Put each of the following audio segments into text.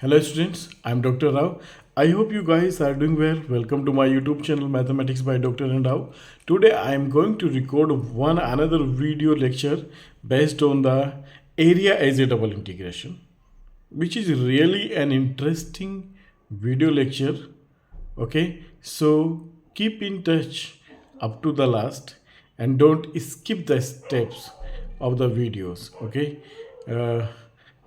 Hello students, I'm Dr. Rao. I hope you guys are doing well. Welcome to my YouTube channel Mathematics by Dr. Rao. Today I am going to record one another video lecture based on the area as a double integration, which is really an interesting video lecture. Okay, so keep in touch up to the last and don't skip the steps of the videos. Okay,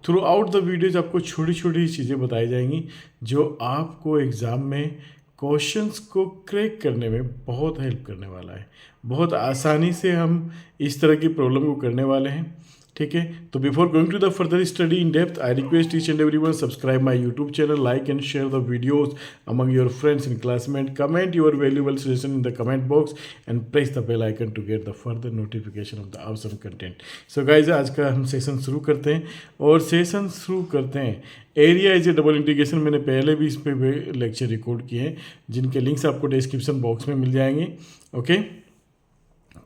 through out the videos आपको छोटी छोटी चीज़ें बताई जाएंगी जो आपको exam में questions को क्रैक करने में बहुत हेल्प करने वाला है। बहुत आसानी से हम इस तरह की प्रॉब्लम को करने वाले हैं। ठीक है, तो before going to the further study in depth I request each and everyone subscribe my YouTube channel, like and share the videos among your friends and classmates, comment your valuable suggestion in the comment box and press the bell icon to get the further notification of the awesome content. So guys, आज का हम session शुरू करते हैं और session शुरू करते हैं area as a double integration. मैंने पहले भी इस पर लेक्चर रिकॉर्ड किए हैं जिनके लिंक्स आपको डिस्क्रिप्शन बॉक्स में मिल जाएंगे। ओके,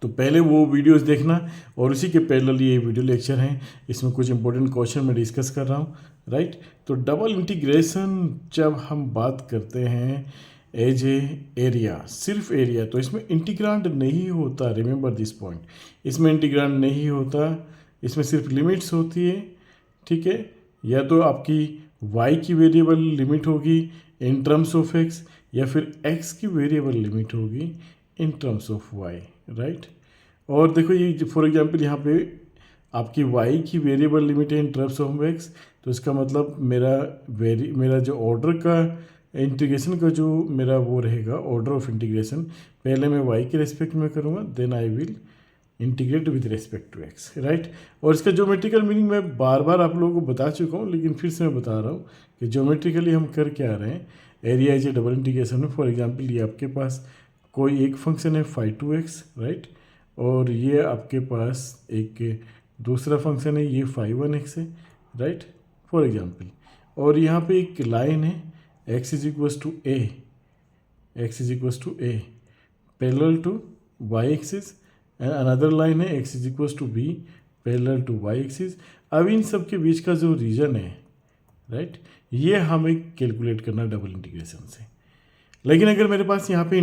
तो पहले वो वीडियोस देखना और उसी के पैरेलल ये वीडियो लेक्चर हैं, इसमें कुछ इंपॉर्टेंट क्वेश्चन मैं डिस्कस कर रहा हूँ। राइट, तो डबल इंटीग्रेशन जब हम बात करते हैं एज ए एरिया, सिर्फ एरिया, तो इसमें इंटीग्रांड नहीं होता। रिमेंबर दिस पॉइंट, इसमें इंटीग्रांड नहीं होता, इसमें सिर्फ लिमिट्स होती है। ठीक है, या तो आपकी y की वेरिएबल लिमिट होगी इन टर्म्स ऑफ x, या फिर x की वेरिएबल लिमिट होगी इन टर्म्स ऑफ y। राइट, और देखो ये फॉर एग्जांपल यहाँ पे आपकी y की वेरिएबल लिमिट है इन टर्म्स ऑफ x, तो इसका मतलब मेरा जो ऑर्डर का इंटीग्रेशन का जो मेरा वो रहेगा ऑर्डर ऑफ इंटीग्रेशन, पहले मैं y के रेस्पेक्ट में करूँगा, then I will integrate with respect to x। Right, और इसका ज्योमेट्रिकल मीनिंग मैं बार बार आप लोगों को बता चुका हूँ, लेकिन फिर से मैं बता रहा हूँ कि ज्योमेट्रिकली हम कर क्या रहे हैं area as a double integration में। फॉर एग्जांपल ये आपके पास कोई एक फंक्शन है फाई टू एक्स, राइट, और ये आपके पास एक दूसरा फंक्शन है ये फाई वन एक्स है, राइट, फॉर एग्जांपल, और यहाँ पे एक लाइन है x is equals to a, x is equals to a parallel to y axis, and another line है x is equals to b parallel to y axis. अब इन सब के बीच का जो रीजन है, राइट, ये हमें कैलकुलेट करना डबल इंटीग्रेशन से। लेकिन अगर मेरे पास यहाँ पे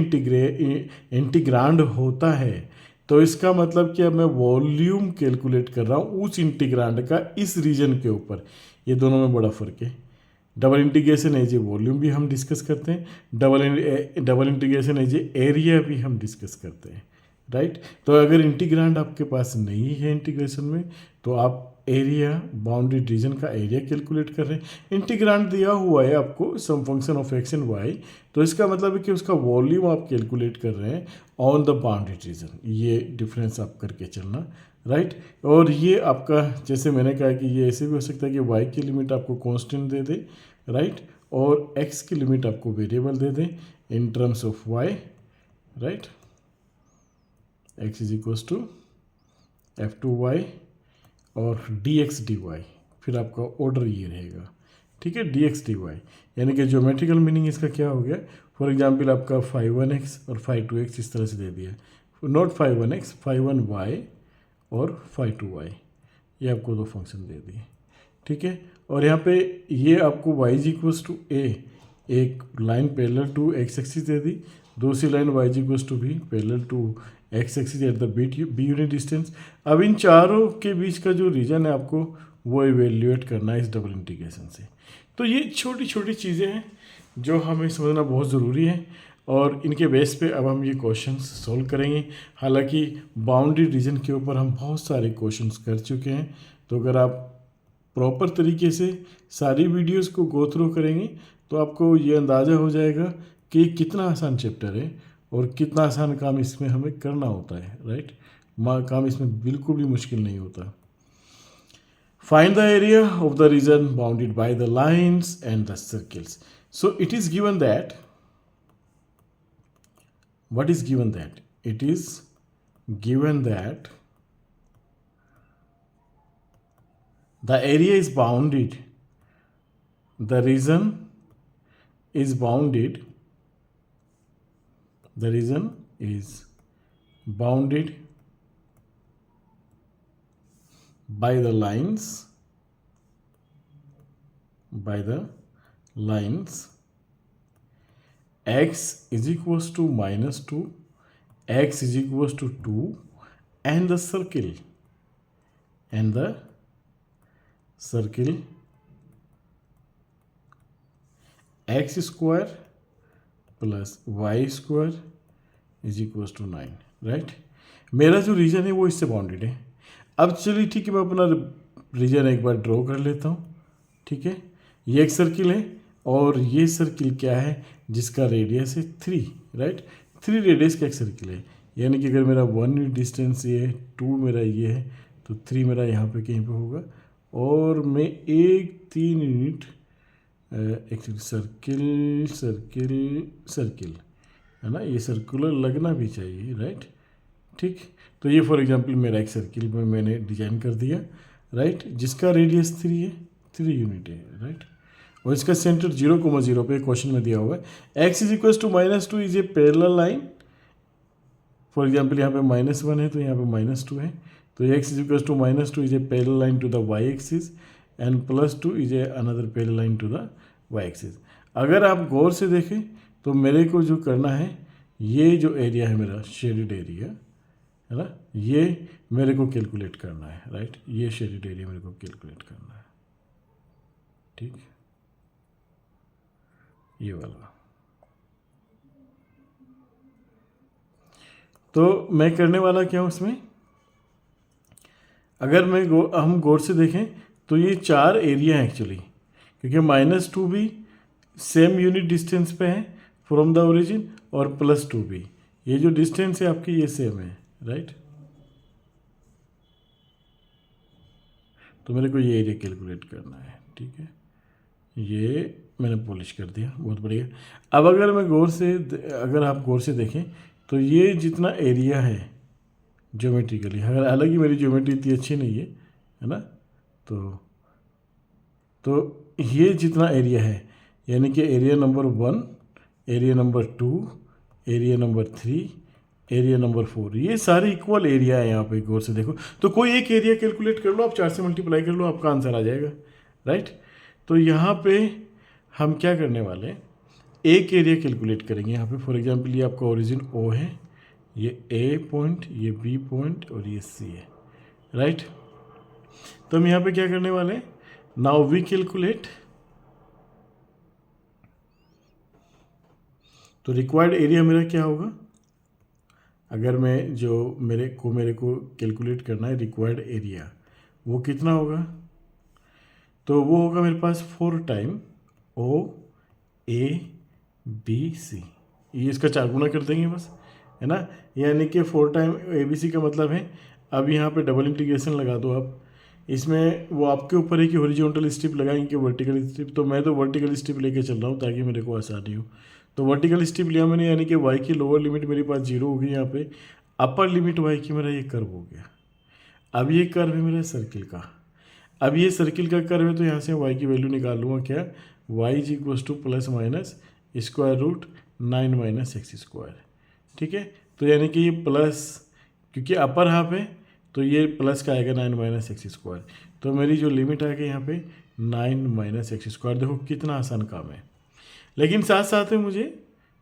इंटीग्रांड होता है तो इसका मतलब कि अब मैं वॉल्यूम कैलकुलेट कर रहा हूँ उस इंटीग्रांड का इस रीजन के ऊपर। ये दोनों में बड़ा फ़र्क है। Double integration as a volume भी हम डिस्कस करते हैं, double integration as a area भी हम डिस्कस करते हैं। राइट, तो अगर इंटीग्रांड आपके पास नहीं है इंटीग्रेशन में तो आप एरिया, बाउंड्री रीजन का एरिया कैलकुलेट कर रहे हैं। इंटीग्रांड दिया हुआ है आपको some function of x and y, तो इसका मतलब है कि उसका वॉल्यूम आप कैलकुलेट कर रहे हैं ऑन द बाउंड्री रीजन। ये डिफरेंस आप करके चलना। राइट, और ये आपका जैसे मैंने कहा कि ये ऐसे भी हो सकता है कि वाई की लिमिट आपको कांस्टेंट दे दे, राइट, और एक्स की लिमिट आपको वेरिएबल दे दे in terms of y. Right, x is equals to f to y और डी एक्स डी वाई, फिर आपका ऑर्डर ये रहेगा। ठीक है, डी एक्स डी वाई, यानी कि ज्योमेट्रिकल मीनिंग इसका क्या हो गया। फॉर एग्जांपल आपका फाइव वन एक्स और फाइव टू एक्स इस तरह से दे दिया, not five one x, five one y और फाइव टू वाई, ये आपको दो फंक्शन दे दिए। ठीक है, और यहाँ पे ये आपको y is equals to a, एक line parallel to x axis दे दी, दूसरी line y is equals to b parallel to x axis at the b unit distance. अब इन चारों के बीच का जो रीजन है आपको वो इवेल्युएट करना है इस डबल इंटीग्रेशन से। तो ये छोटी छोटी चीज़ें हैं जो हमें समझना बहुत ज़रूरी है और इनके बेस पे अब हम ये क्वेश्चंस सॉल्व करेंगे। हालांकि बाउंड्री रीजन के ऊपर हम बहुत सारे क्वेश्चंस कर चुके हैं, तो अगर आप प्रॉपर तरीके से सारी वीडियोस को गो थ्रू करेंगे तो आपको ये अंदाज़ा हो जाएगा कि कितना आसान चैप्टर है और कितना आसान काम इसमें हमें करना होता है। राइट, काम इसमें बिल्कुल भी मुश्किल नहीं होता। Find the area of the reason bounded by the lines and the circles. So it is given that, what is given that? It is given that the area is bounded, the region is bounded, the region is bounded by the lines, by the lines x is equals to -2, x is equals to 2, and the circle x square plus y square is equals to 9, right. मेरा जो reason है वो इससे bounded है। अब चलिए ठीक है, मैं अपना रीजन एक बार ड्रॉ कर लेता हूँ। ठीक है, ये एक सर्किल है और ये सर्किल क्या है जिसका रेडियस है 3, राइट। 3 रेडियस का एक सर्किल है, यानी कि अगर मेरा 1 यूनिट डिस्टेंस ये है, 2 मेरा ये है, तो 3 मेरा यहाँ पे कहीं पे होगा, और मैं एक 3 यूनिट एक्चुअली सर्किल है ना, ये सर्कुलर लगना भी चाहिए, राइट। ठीक, तो ये फॉर एग्जांपल मेरा एक सर्किल में मैंने डिजाइन कर दिया, राइट, जिसका रेडियस 3 है, 3 यूनिट है, राइट, और इसका सेंटर 0,0 पे क्वेश्चन में दिया हुआ है। x is equals to -2 is a parallel line. For example यहाँ पे -1 है तो यहाँ पे -2 है, तो x is equals to -2 is a parallel line to the y axis and +2 is a another parallel line to the y axis. अगर आप गौर से देखें तो मेरे को जो करना है, ये जो एरिया है मेरा शेडेड एरिया है ना, ये मेरे को कैलकुलेट करना है, राइट। ये शेडेड एरिया मेरे को कैलकुलेट करना है, ठीक, ये वाला। तो मैं करने वाला क्या हूँ इसमें, अगर हम गौर से देखें तो ये 4 एरिया हैं एक्चुअली, क्योंकि -2 भी सेम यूनिट डिस्टेंस पे है फ्रॉम द ओरिजिन और +2 भी, ये जो डिस्टेंस है आपकी ये सेम है, राइट। तो मेरे को ये एरिया कैलकुलेट करना है, ठीक है, ये मैंने पॉलिश कर दिया, बहुत बढ़िया। अब अगर आप गौर से देखें तो ये जितना एरिया है ज्योमेट्रिकली, हालांकि मेरी ज्योमेट्री इतनी अच्छी नहीं है ना, तो ये जितना एरिया है, यानी कि area number 1, area number 2, area number 3, area number 4, ये सारे इक्वल एरिया है यहाँ पे। गौर से देखो तो कोई एक एरिया कैलकुलेट कर लो आप, 4 से मल्टीप्लाई कर लो, आपका आंसर आ जाएगा, राइट। तो यहाँ पे हम क्या करने वाले हैं, एक एरिया कैलकुलेट करेंगे यहाँ पे। फॉर एग्जांपल ये आपका ओरिजिन O है, ये A पॉइंट, ये B पॉइंट और ये C है, राइट। तो हम यहाँ पे क्या करने वाले हैं, नाउ वी कैलकुलेट। तो रिक्वायर्ड एरिया मेरा क्या होगा, अगर मैं मेरे को कैलकुलेट करना है रिक्वायर्ड एरिया, वो कितना होगा, तो वो होगा मेरे पास 4 टाइम OABC, ये इसका 4 गुना कर देंगे बस, है ना, यानी कि 4 टाइम ABC का मतलब है। अब यहाँ पे डबल इंटीग्रेशन लगा दो आप, इसमें वो आपके ऊपर है कि हॉरिजॉन्टल स्ट्रिप लगाएंगे कि वर्टिकल स्ट्रिप, तो मैं तो वर्टिकल स्ट्रिप लेके चल रहा हूँ ताकि मेरे को आसानी हो। तो वर्टिकल स्ट्रिप लिया मैंने, यानी कि y की लोअर लिमिट मेरे पास 0 होगी यहाँ पे, अपर लिमिट y की मेरा ये कर्व हो गया। अब ये कर्व है मेरा सर्किल का, अब ये सर्किल का कर्व है, तो यहाँ से y की वैल्यू निकाल लूँगा क्या, y is equals to ±√9 - x², ठीक है। तो यानी कि ये प्लस, क्योंकि अपर हाफ है तो ये प्लस का आएगा 9 - x², तो मेरी जो लिमिट आ गई यहाँ पे 9 - x²। देखो कितना आसान काम है, लेकिन साथ साथ में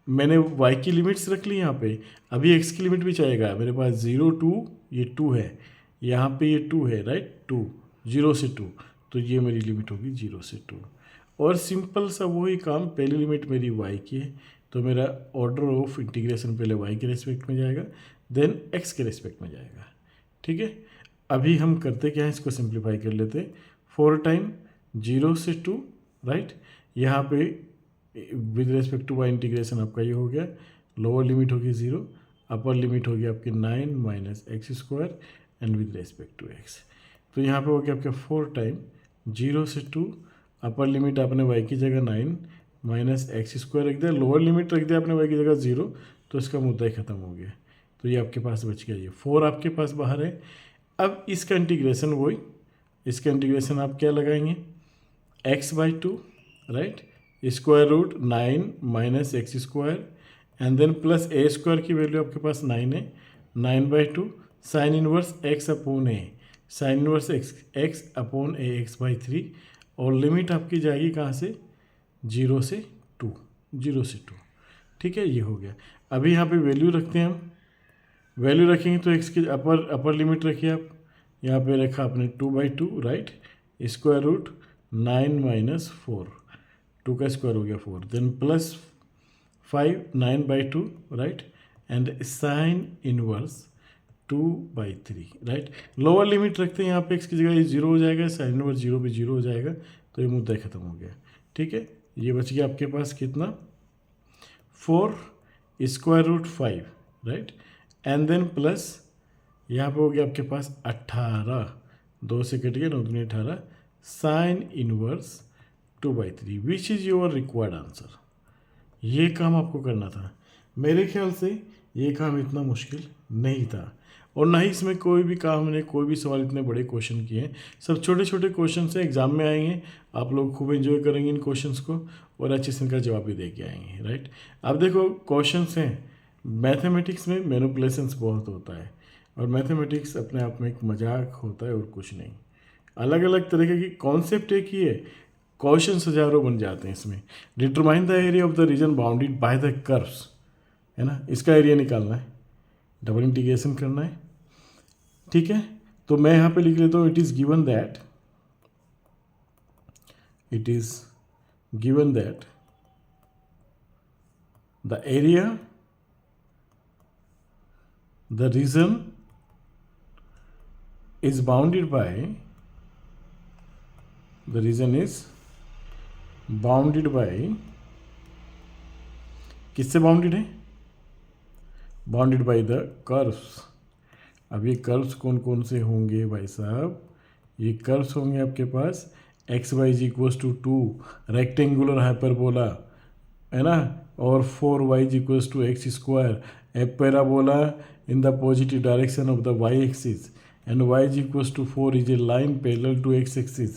मैंने y की लिमिट्स रख ली यहाँ पे, अभी x की लिमिट भी चाहेगा। मेरे पास 0 2, ये 2 है, यहाँ पे ये 2 है, राइट, 2, 0 से 2, तो ये मेरी लिमिट होगी 0 से 2। और सिंपल सा वही काम, पहली लिमिट मेरी y की है, तो मेरा ऑर्डर ऑफ इंटीग्रेशन पहले y के रेस्पेक्ट में जाएगा, देन x के रेस्पेक्ट में जाएगा, ठीक है। अभी हम करते क्या है, इसको सिंप्लीफाई कर लेते। 4 टाइम 0 से 2, राइट, यहाँ पे with respect to y integration आपका ये हो गया, लोअर लिमिट होगी 0, अपर लिमिट होगी आपकी 9 - x² and with respect to x। तो यहाँ पे हो गया आपका 4 टाइम 0 से 2, अपर लिमिट आपने y की जगह 9 - x² रख दिया, लोअर लिमिट रख दिया आपने y की जगह 0, तो इसका मुद्दा ही खत्म हो गया। तो ये आपके पास बच गया, ये 4 आपके पास बाहर है। अब इसका इंटीग्रेशन वही, इसका इंटीग्रेशन आप क्या लगाएंगे, x/2, right, √9 - x² and then plus a² की वैल्यू आपके पास 9 है, 9/2 sine inverse x/a, sine inverse x/a x/3, और लिमिट आपकी जाएगी कहाँ से, 0 से 2, 0 से 2, ठीक है, ये हो गया। अभी यहाँ पे वैल्यू रखते हैं हम, वैल्यू रखेंगे तो x की अपर लिमिट रखिए आप, यहाँ पे रखा आपने 2/2, राइट, स्क्वायर रूट 9 माइनस 4, 2 का स्क्वायर हो गया 4, then plus 5, 9/2, right, and sine inverse 2/3, right. Lower limit रखते हैं यहाँ पे x की जगह, ये 0 हो जाएगा, साइन इनवर्स 0 भी 0 हो जाएगा, तो ये मुद्दा खत्म हो गया, ठीक है। ये बच गया आपके पास कितना, 4 square root 5, right, and then plus यहाँ पे हो गया आपके पास 18, 2 से कट गया, 9 दूनी 18, sign inverse 2/3, which is your required answer. ये काम आपको करना था। मेरे ख्याल से ये काम इतना मुश्किल नहीं था, और ना ही इसमें कोई भी काम ने, कोई भी सवाल इतने बड़े क्वेश्चन किए हैं, सब छोटे छोटे क्वेश्चन से एग्जाम में आएंगे, आप लोग खूब एंजॉय करेंगे इन क्वेश्चंस को, और अच्छे से इनका जवाब भी दे के आएंगे, राइट। अब देखो क्वेश्चंस हैं, मैथमेटिक्स में मैनिपुलेशंस बहुत होता है, और मैथमेटिक्स अपने आप में एक मजाक होता है और कुछ नहीं। अलग अलग तरीके की कॉन्सेप्ट एक ही है, क्वेश्चन हजारों बन जाते हैं इसमें। Determine the area of the reason bounded by the curves, है ना, इसका एरिया निकालना है, डबल इंटीग्रेशन करना है, ठीक है। तो मैं यहाँ पे लिख लेता हूँ, it is given that the area, the region is bounded by, the region is bounded by, किससे बाउंडेड है, बाउंडेड बाय द कर्व्स। अब ये कर्व्स कौन कौन से होंगे भाई साहब, ये कर्व्स होंगे आपके पास x y is equals to 2 rectangular hyperbola, है ना, और 4y is equals to x square, a parabola in the positive direction of the y-axis, and y is equals to 4 is a line parallel to x-axis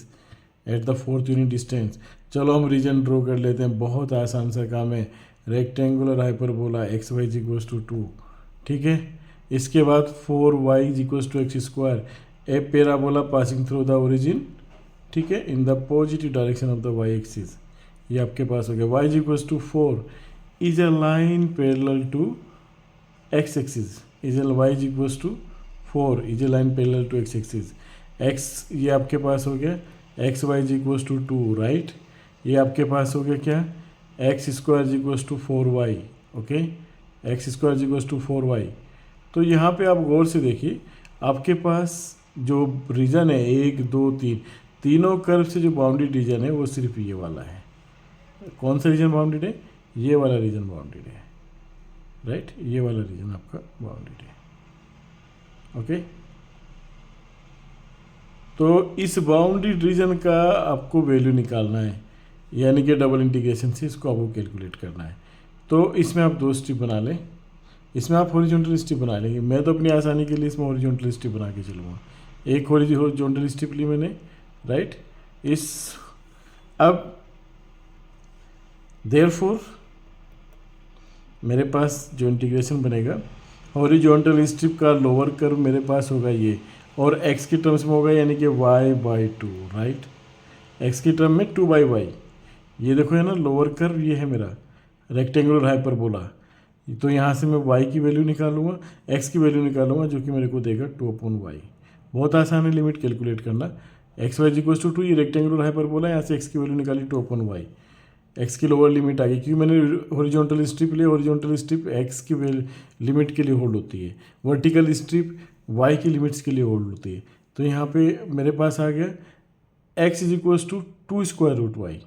at the 4th unit distance। चलो हम reason draw कर लेते हैं, बहुत आसान सा काम है। Rectangular hyperbola x y is equals to 2, ठीक है। इसके बाद 4y is equals to x square, a parabola passing through the origin, ठीक है, in the positive direction of the y-axis। ये आपके पास हो गया। y is equals to 4 is a line parallel to x-axis, is l y is equals to 4 is a line parallel to x-axis। x ये आपके पास हो गया, x y is equals to 2, right. ये आपके पास हो गया क्या, x square is equals to 4y, okay, x square is equals to 4y। तो यहाँ पे आप गौर से देखिए, आपके पास जो रीजन है 1 2 3, तीनों कर्व से जो बाउंडेड रीजन है वो सिर्फ ये वाला है। कौन सा रीजन बाउंडेड है, ये वाला रीजन बाउंडेड है, राइट, ये वाला रीजन आपका बाउंडेड है, ओके। तो इस बाउंडेड रीजन का आपको वैल्यू निकालना है, यानी कि डबल इंटीग्रेशन से इसको आपको कैलकुलेट करना है। तो इसमें आप 2 स्टेप बना लें, इसमें आप हॉरिजॉन्टल स्टेप बना लेंगे। मैं तो अपनी आसानी के लिए इसमें हॉरिजॉन्टल स्टेप बना के चलूँगा। एक हॉरिजॉन्टल स्टेप ली मैंने, राइट। इस अब देयरफॉर मेरे पास जो इंटीग्रेशन बनेगा, हॉरिजॉन्टल स्ट्रिप का लोअर कर्व मेरे पास होगा ये, और x के टर्म्स में होगा, यानी कि y/2, राइट। x के टर्म में 2/y, ये देखो है ना लोअर कर्व, ये है मेरा रेक्टेंगुलर हाइपरबोला। तो यहाँ से मैं y की वैल्यू निकालूंगा, x की वैल्यू निकालूंगा, जो कि मेरे को देगा 2/y। बहुत आसान है लिमिट कैलकुलेट करना। एक्स वाई इक्वल्स टू 2, ये रेक्टेंगुलर हाइपरबोला, यहाँ से x की वैल्यू निकाली 2/y, एक्स की लोअर लिमिट आ गई, क्योंकि मैंने हॉरिजॉन्टल स्ट्रिप ली। हॉरिजॉन्टल स्ट्रिप एक्स की लिमिट के लिए होल्ड होती है, वर्टिकल स्ट्रिप वाई की लिमिट्स के लिए होल्ड होती है। तो यहाँ पे मेरे पास आ गया x is equals to 2 square root y,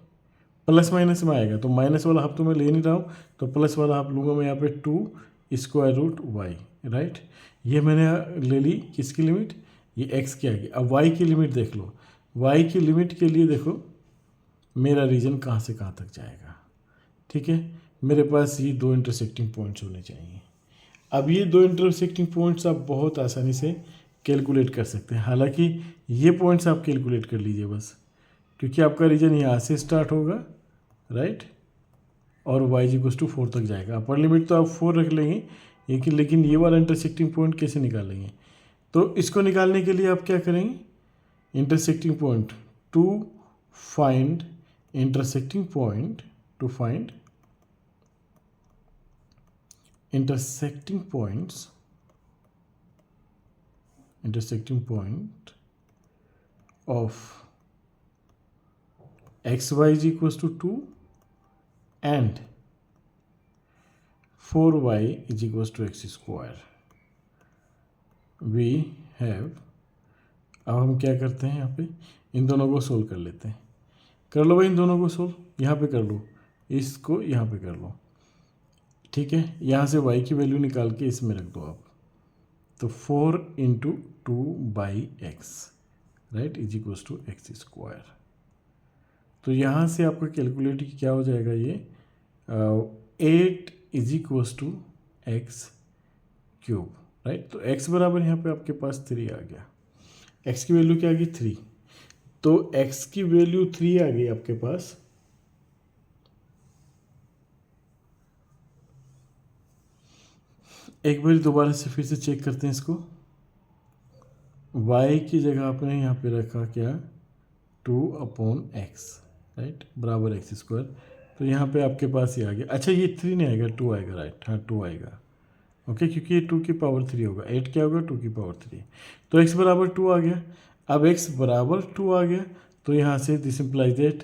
plus minus में आएगा, तो माइनस वाला हाफ तो मैं ले नहीं रहा हूँ, तो प्लस वाला हाफ लूँगा मैं यहाँ पे 2 स्क्वायर रूट वाई, राइट। ये मैंने ले ली, किसकी लिमिट, ये एक्स की आ गई। अब वाई की लिमिट देख लो, वाई की लिमिट के लिए देखो मेरा रीजन कहाँ से कहाँ तक जाएगा, ठीक है। मेरे पास ये 2 इंटरसेक्टिंग पॉइंट्स होने चाहिए। अब ये 2 इंटरसेक्टिंग पॉइंट्स आप बहुत आसानी से कैलकुलेट कर सकते हैं। हालांकि ये पॉइंट्स आप कैलकुलेट कर लीजिए बस, क्योंकि आपका रीजन यहाँ से स्टार्ट होगा, राइट, और y इक्वल्स टू 4 तक जाएगा। अपर लिमिट तो आप 4 रख लेंगे, लेकिन ये वाला इंटरसेक्टिंग पॉइंट कैसे निकालेंगे। तो इसको निकालने के लिए आप क्या करेंगे, intersecting point two find intersecting point to find intersecting point of xy is equals to 2 and 4y is equals to x square. We have, अब हम क्या करते हैं यहाँ पे इन दोनों को सोल्व कर लेते हैं. कर लो भाई इन दोनों को सोल्व, यहाँ पे कर लो, इसको यहाँ पे कर लो. ठीक है, यहाँ से y की वैल्यू निकाल के इसमें रख दो आप. तो 4 into 2/x right is equals to x square. तो यहाँ से आपका कैलकुलेट क्या हो जाएगा, ये 8 is equals to x cube right. तो x बराबर यहाँ पे आपके पास 3 आ गया. x की वैल्यू क्या आ गई 3. तो x की वैल्यू 3 आ गई आपके पास. एक बार दोबारा से फिर से चेक करते हैं इसको. y की जगह आपने यहाँ पे रखा क्या 2/x राइट बराबर एक्स स्क्वायर. तो यहाँ पे आपके पास ये आ गया. अच्छा ये 3 नहीं आएगा 2 आएगा राइट. हाँ 2 आएगा ओके क्योंकि ये 2 की पावर 3 होगा. 8 क्या होगा 2 की पावर 3. तो x बराबर 2 आ गया. अब x बराबर 2 आ गया तो यहाँ से दिस इम्प्लाइज दैट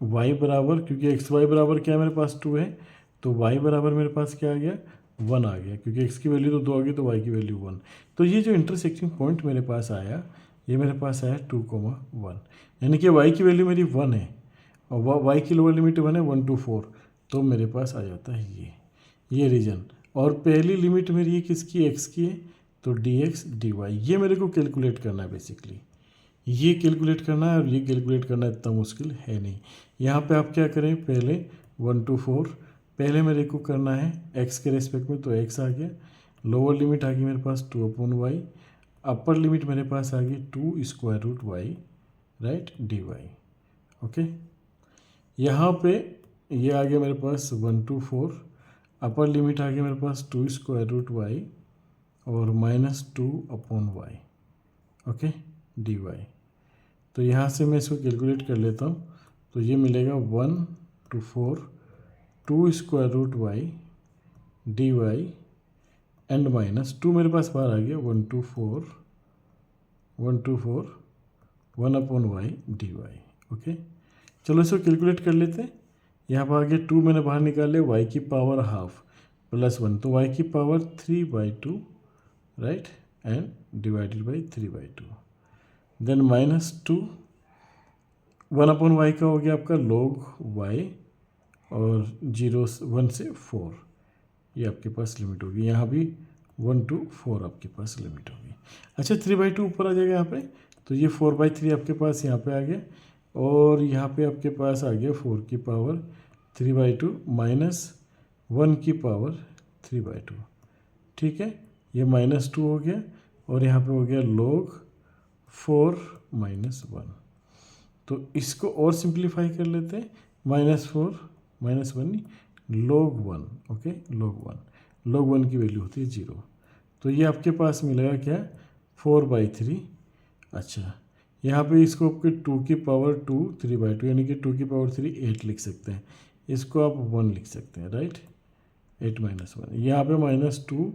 y बराबर, क्योंकि x y बराबर क्या मेरे पास 2 है, तो y बराबर मेरे पास क्या आ गया 1 आ गया. क्योंकि x की वैल्यू तो 2 आ गई तो y की वैल्यू 1. तो ये जो इंटरसेक्टिंग पॉइंट मेरे पास आया, ये मेरे पास आया 2,1. यानी कि y की वैल्यू मेरी 1 है और y की लोअर लिमिट 1 है 1 to 4. तो मेरे पास आ जाता है ये रीजन. और पहली लिमिट मेरी किसकी x की है, तो dx dy. ये मेरे को कैलकुलेट करना है बेसिकली. ये कैलकुलेट करना है और ये कैलकुलेट करना इतना मुश्किल है नहीं. यहाँ पे आप क्या करें, पहले 1 to 4 पहले मेरे को करना है x के रेस्पेक्ट में. तो x आ गया, लोअर लिमिट आ गई मेरे पास 2/y, अपर लिमिट मेरे पास आ गई 2 square root y right dy. Okay यहाँ पे ये आ गया मेरे पास 1 to 4, अपर लिमिट आ गया मेरे पास 2 स्क्वायर रूट वाई और -2/y ओके dy. तो यहाँ से मैं इसको कैलकुलेट कर लेता हूँ. तो ये मिलेगा 1 to 4 2 square root y dy and -2 मेरे पास बाहर आ गया 1 to 4 1/y dy. ओके चलो इसको कैलकुलेट कर लेते हैं. यहाँ पर आ गया 2 मैंने बाहर निकाले, y की पावर हाफ +1 तो y की power 3/2 right and divided by 3/2. Then -2 1/y का हो गया आपका log y और 0 1 से 4 ये आपके पास लिमिट होगी. यहाँ भी 1 to 4 आपके पास लिमिट होगी. अच्छा 3/2 ऊपर आ जाएगा यहाँ पे. तो ये 4/3 आपके पास यहाँ पे आ गया और यहाँ पे आपके पास आ गया 4 की पावर 3/2 -1 की पावर 3/2. ठीक है ये -2 हो गया और यहाँ पे हो गया log 4 -1. तो इसको और सिंप्लीफाई कर लेते हैं. -4 -1 नहीं log 1 ओके log 1 की वैल्यू होती है 0. तो ये आपके पास मिलेगा क्या 4/3. अच्छा यहाँ पे इसको आपके 2 की पावर 2 3/2 यानी कि 2 की पावर 3 8 लिख सकते हैं. इसको आप 1 लिख सकते हैं राइट 8 -1. यहाँ पे -2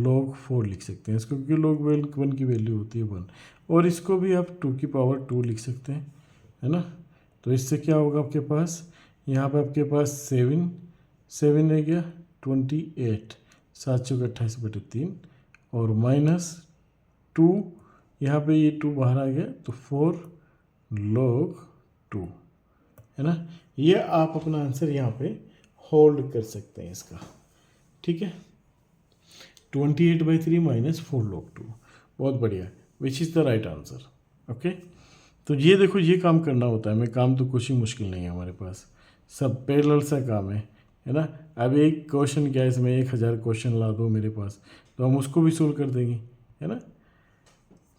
log 4 लिख सकते हैं इसको क्योंकि log 1 की वैल्यू होती है 1. और इसको भी आप 2 की पावर 2 लिख सकते हैं है ना. तो इससे क्या होगा आपके पास, यहाँ पे आपके पास 7 रह गया 28 728/3 और -2 यहाँ पे ये 2 बाहर आ गया तो 4 log 2 है ना. ये आप अपना आंसर यहाँ पे होल्ड कर सकते हैं इसका. ठीक है 28/3 -4 log 2 बहुत बढ़िया which is the right answer. Okay तो ये देखो ये काम करना होता है. मैं काम तो कुछ ही मुश्किल नहीं है हमारे पास, सब पैरेलल सा काम है ना. अब एक क्वेश्चन क्या है इसमें 1000 क्वेश्चन ला दो मेरे पास तो हम उसको भी सोल्व कर देंगे है ना.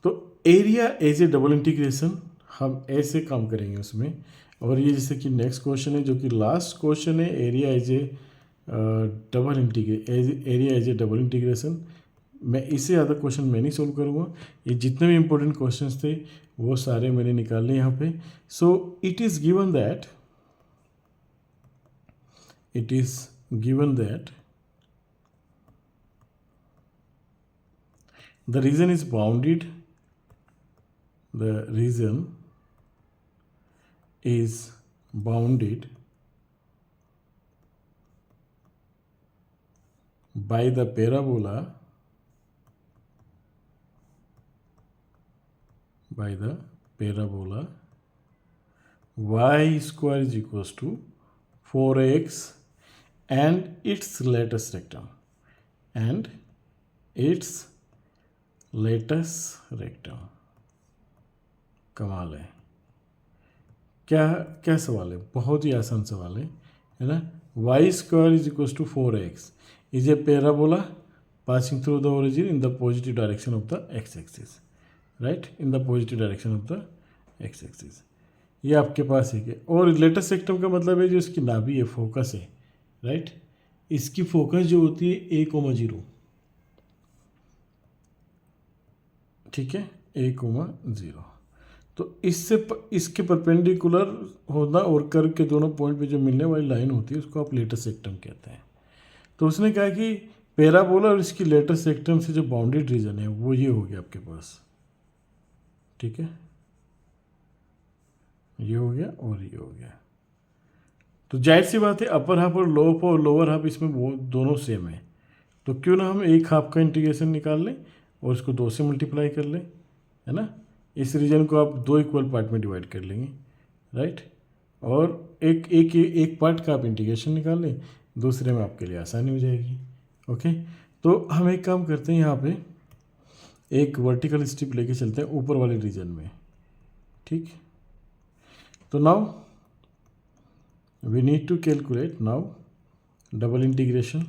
तो area as a double integration हम ऐसे काम करेंगे उसमें. और ये जैसे कि नेक्स्ट क्वेश्चन है जो कि लास्ट क्वेश्चन है, area as a double integration. मैं इससे ज़्यादा क्वेश्चन मैं नहीं सोल्व करूँगा. ये जितने भी इंपॉर्टेंट क्वेश्चंस थे वो सारे मैंने निकाले यहाँ पे. So it is given that it is given that the region is bounded, the region is bounded by the parabola y square is equals to 4x and its latest rectum कमाल है। क्या सवाल है, बहुत ही आसान सवाल है ना। y square is equals to 4x is a parabola passing through the origin in the positive direction of the x-axis, right, in the positive direction of the x-axis। ये आपके पास है। और लेटेस्ट रेक्टम का मतलब है जो इसकी नाभि है, फोकस है, राइट। इसकी फोकस जो होती है 1,0, ठीक है, 1,0। तो इसके परपेंडिकुलर होना और कर्व के दोनों पॉइंट पे जो मिलने वाली लाइन होती है उसको आप लेटेस्ट रेक्टम कहते हैं। तो उसने कहा कि पैराबोला और इसकी लेटेस्ट रेक्टम से जो बाउंडेड रीजन है वो ये हो गया आपके पास, ठीक है, ये हो गया और ये हो गया। तो जाहिर सी बात है अपर हाफ और लोअर हाफ इसमें वो दोनों सेम है, तो क्यों ना हम एक हाफ का इंटीग्रेशन निकाल लें और इसको 2 से मल्टीप्लाई कर लें, है ना। इस रीजन को आप 2 इक्वल पार्ट में डिवाइड कर लेंगे, राइट। और एक पार्ट का आप इंटीग्रेशन निकाल लें, दूसरे में आपके लिए आसानी हो जाएगी। ओके, तो हम एक काम करते हैं, यहाँ पे एक वर्टिकल स्ट्रिप लेके चलते हैं ऊपर वाले रीजन में, ठीक। तो now we need to calculate now double integration.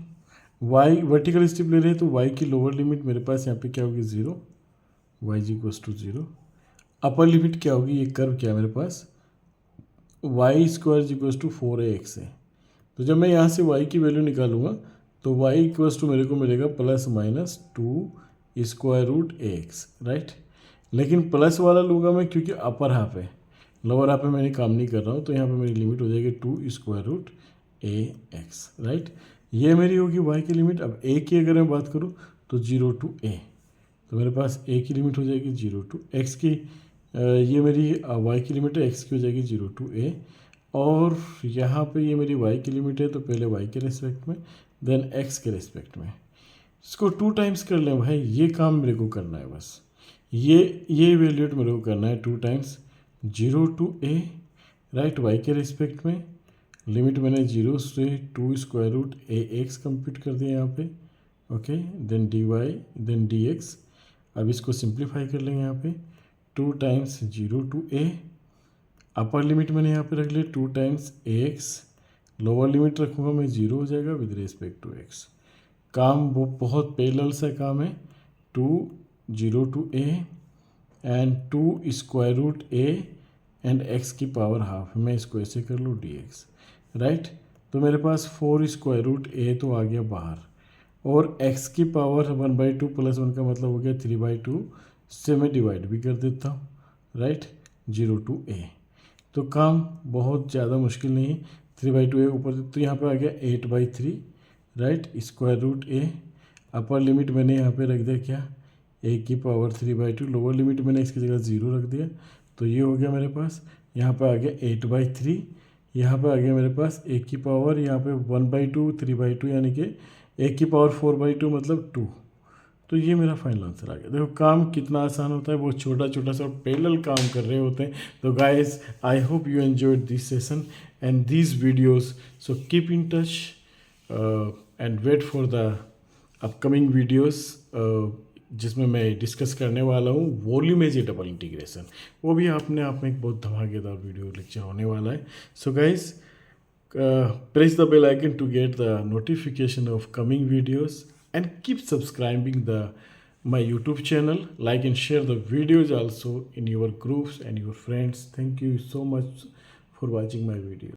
y vertical strip ले रहे हैं तो y की लोअर लिमिट मेरे पास यहाँ पे क्या होगी 0, y is equals to 0। Upper limit क्या होगी, ये कर्व क्या है मेरे पास y square is equals to 4ax है। तो जब मैं यहाँ से y की वैल्यू निकालूंगा तो y इक्वल्स टू मेरे को मिलेगा +-2 स्क्वायर रूट ax, राइट। लेकिन प्लस वाला लूँगा मैं क्योंकि अपर हाफ है, लोअर हाफ में मैंने काम नहीं कर रहा हूँ, तो यहाँ पे मेरी लिमिट हो जाएगी 2 स्क्वायर रूट ax, राइट। ये मेरी होगी y की लिमिट। अब a की अगर मैं बात करूँ तो 0 to a, तो मेरे पास a की लिमिट हो जाएगी 0 to x की, ये मेरी y की लिमिट है, x की हो जाएगी 0 to a। और यहाँ पे ये मेरी y की लिमिट है, तो पहले y के रेस्पेक्ट में देन x के रेस्पेक्ट में। इसको 2 टाइम्स कर लें भाई, ये काम मेरे को करना है बस, ये वैल्यूट मेरे को करना है 2 times 0 to a, right, y के रेस्पेक्ट में। लिमिट मैंने 0 से 2 स्क्वायर रूट ax कंप्यूट कर दिया यहाँ पे, okay, then dy then dx। अब इसको सिंप्लीफाई कर लेंगे यहाँ पे 2 times 0 to a, upper limit मैंने यहाँ पे रख लिया 2 टाइम्स ax, लोअर लिमिट रखूँगा मैं 0 हो जाएगा विद रिस्पेक्ट टू x। काम वो बहुत पैरेलल सा काम है, 2 0 to a and 2 square root a and x की पावर हाफ, मैं इसको ऐसे कर लूँ dx, राइट। तो मेरे पास 4 स्क्वायर रूट a तो आ गया बाहर, और x की पावर 1/2 + 1 का मतलब हो गया 3/2 से मैं डिवाइड भी कर देता हूँ, राइट, 0 to a। तो काम बहुत ज़्यादा मुश्किल नहीं है, 3/2 a ऊपर, तो यहाँ पे आ गया 8/3, right, square root a। Upper limit मैंने यहाँ पे रख दिया क्या, a की पावर 3/2, लोअर लिमिट मैंने इसकी जगह 0 रख दिया, तो ये हो गया मेरे पास। यहाँ पे आ गया 8/3, यहाँ पे आ गया मेरे पास a की पावर यहाँ पे 1/2 3/2 यानी कि a की पावर 4/2 मतलब 2। तो ये मेरा फाइनल आंसर आ गया। देखो काम कितना आसान होता है, वो छोटा छोटा सा पैरेलल काम कर रहे होते हैं। तो guys I hope you enjoyed this session and these videos, so keep in touch and wait for the upcoming videos जिसमें मैं डिस्कस करने वाला हूँ वॉल्यूमेज डबल इंटीग्रेशन। वो भी अपने आप में एक बहुत धमाकेदार वीडियो लेक्चर होने वाला है। So guys press the bell icon to get the notification of coming videos and keep subscribing my YouTube channel. Like and share the videos also in your groups and your friends. Thank you so much for watching my video.